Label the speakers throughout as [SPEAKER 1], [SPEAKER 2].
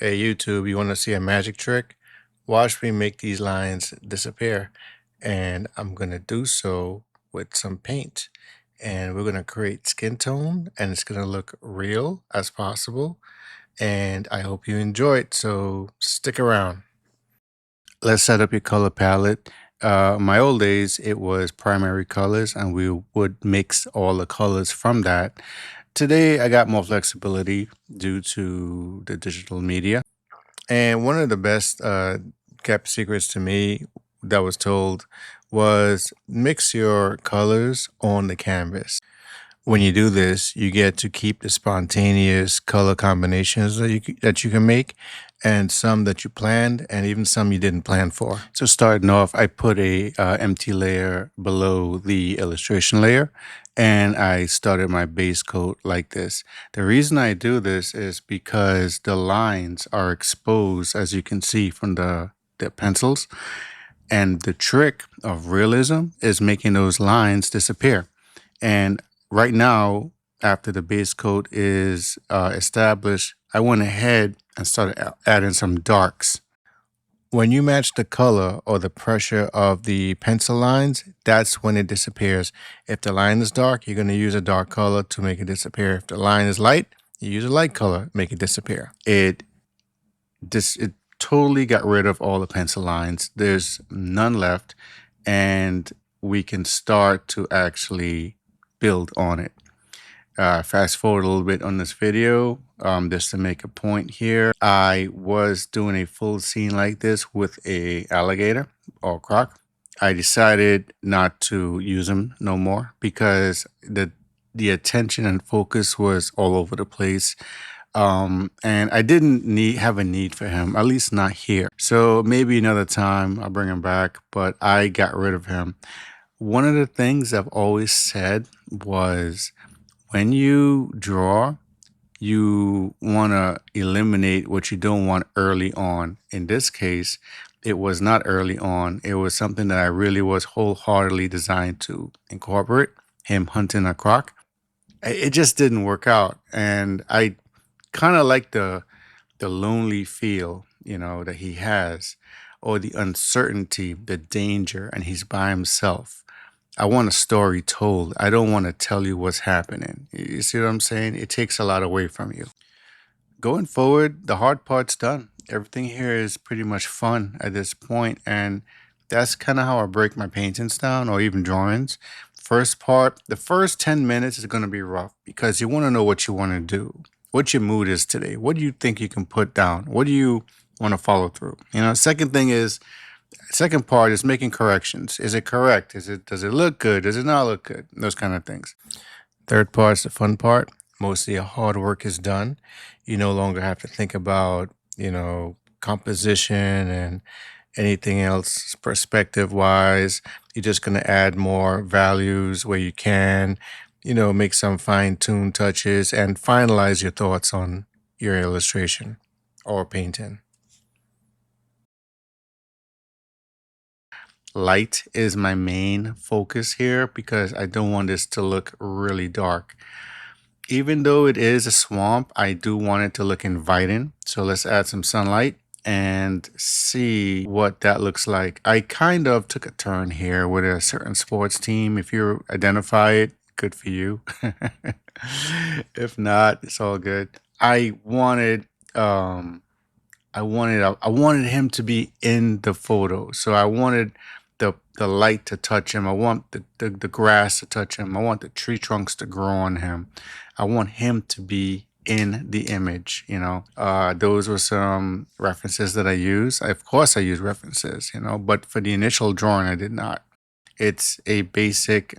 [SPEAKER 1] Hey YouTube, you want to see a magic trick? Watch me make these lines disappear. And I'm going to do so with some paint. And we're going to create skin tone and it's going to look real as possible. And I hope you enjoy it. So stick around. Let's set up your color palette. My old days, it was primary colors and we would mix all the colors from that. Today, I got more flexibility due to the digital media. And one of the best kept secrets to me that was told was mix your colors on the canvas. When you do this, you get to keep the spontaneous color combinations that you can make, and some that you planned, and even some you didn't plan for. So starting off, I put a empty layer below the illustration layer, and I started my base coat like this. The reason I do this is because the lines are exposed, as you can see from the pencils, and the trick of realism is making those lines disappear. And right now, after the base coat is established, I went ahead and started adding some darks. When you match the color or the pressure of the pencil lines, that's when it disappears. If the line is dark, you're going to use a dark color to make it disappear. If the line is light, you use a light color, make it disappear. It totally got rid of all the pencil lines. There's none left, and we can start to actually build on it. Fast forward a little bit on this video, just to make a point here. I was doing a full scene like this with a alligator or croc. I decided not to use him no more because the attention and focus was all over the place. And I didn't have a need for him, at least not here. So maybe another time I'll bring him back, but I got rid of him. One of the things I've always said was when you draw, you want to eliminate what you don't want early on. In this case, it was not early on. It was something that I really was wholeheartedly designed to incorporate, him hunting a croc. It just didn't work out. And I kind of like the lonely feel, that he has, or the uncertainty, the danger, and he's by himself. I want a story told. I don't want to tell you what's happening. You see what I'm saying? It takes a lot away from you. Going forward, the hard part's done. Everything here is pretty much fun at this point, and that's kind of how I break my paintings down or even drawings. First part, the first 10 minutes is going to be rough because you want to know what you want to do, what your mood is today. What do you think you can put down? What do you want to follow through? Second part is making corrections. Is it correct? Does it look good? Does it not look good? Those kind of things. Third part's the fun part. Most of your hard work is done. You no longer have to think about, composition and anything else perspective wise. You're just going to add more values where you can, make some fine tuned touches and finalize your thoughts on your illustration or painting. Light is my main focus here because I don't want this to look really dark. Even though it is a swamp, I do want it to look inviting. So let's add some sunlight and see what that looks like. I kind of took a turn here with a certain sports team. If you identify it, good for you. If not, it's all good. I wanted him to be in the photo. So I wanted the light to touch him. I want the grass to touch him. I want the tree trunks to grow on him. I want him to be in the image. Those were some references that I use. Of course I use references, but for the initial drawing I did not. It's a basic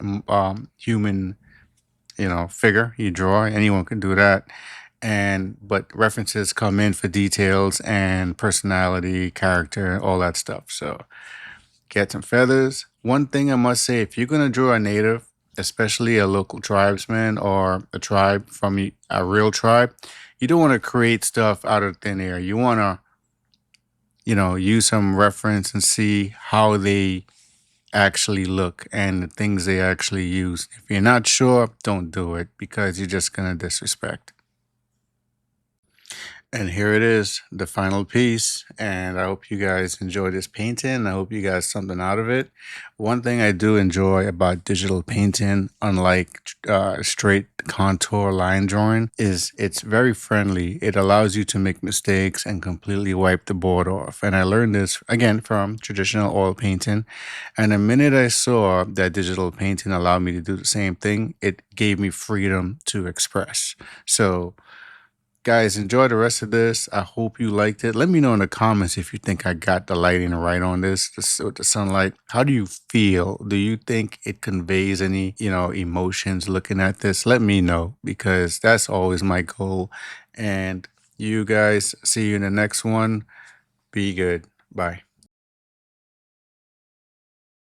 [SPEAKER 1] human, figure you draw. Anyone can do that. But references come in for details and personality, character, all that stuff. So get some feathers. One thing I must say, if you're going to draw a native, especially a local tribesman or a tribe from a real tribe, you don't want to create stuff out of thin air. You want to, use some reference and see how they actually look and the things they actually use. If you're not sure, don't do it because you're just going to disrespect. And here it is, the final piece. And I hope you guys enjoy this painting. I hope you got something out of it. One thing I do enjoy about digital painting, unlike straight contour line drawing, is it's very friendly. It allows you to make mistakes and completely wipe the board off. And I learned this again from traditional oil painting. And the minute I saw that digital painting allowed me to do the same thing, it gave me freedom to express. So, guys, enjoy the rest of this. I hope you liked it. Let me know in the comments if you think I got the lighting right on this, with the sunlight. How do you feel? Do you think it conveys any, emotions looking at this? Let me know because that's always my goal. And you guys, see you in the next one. Be good. Bye.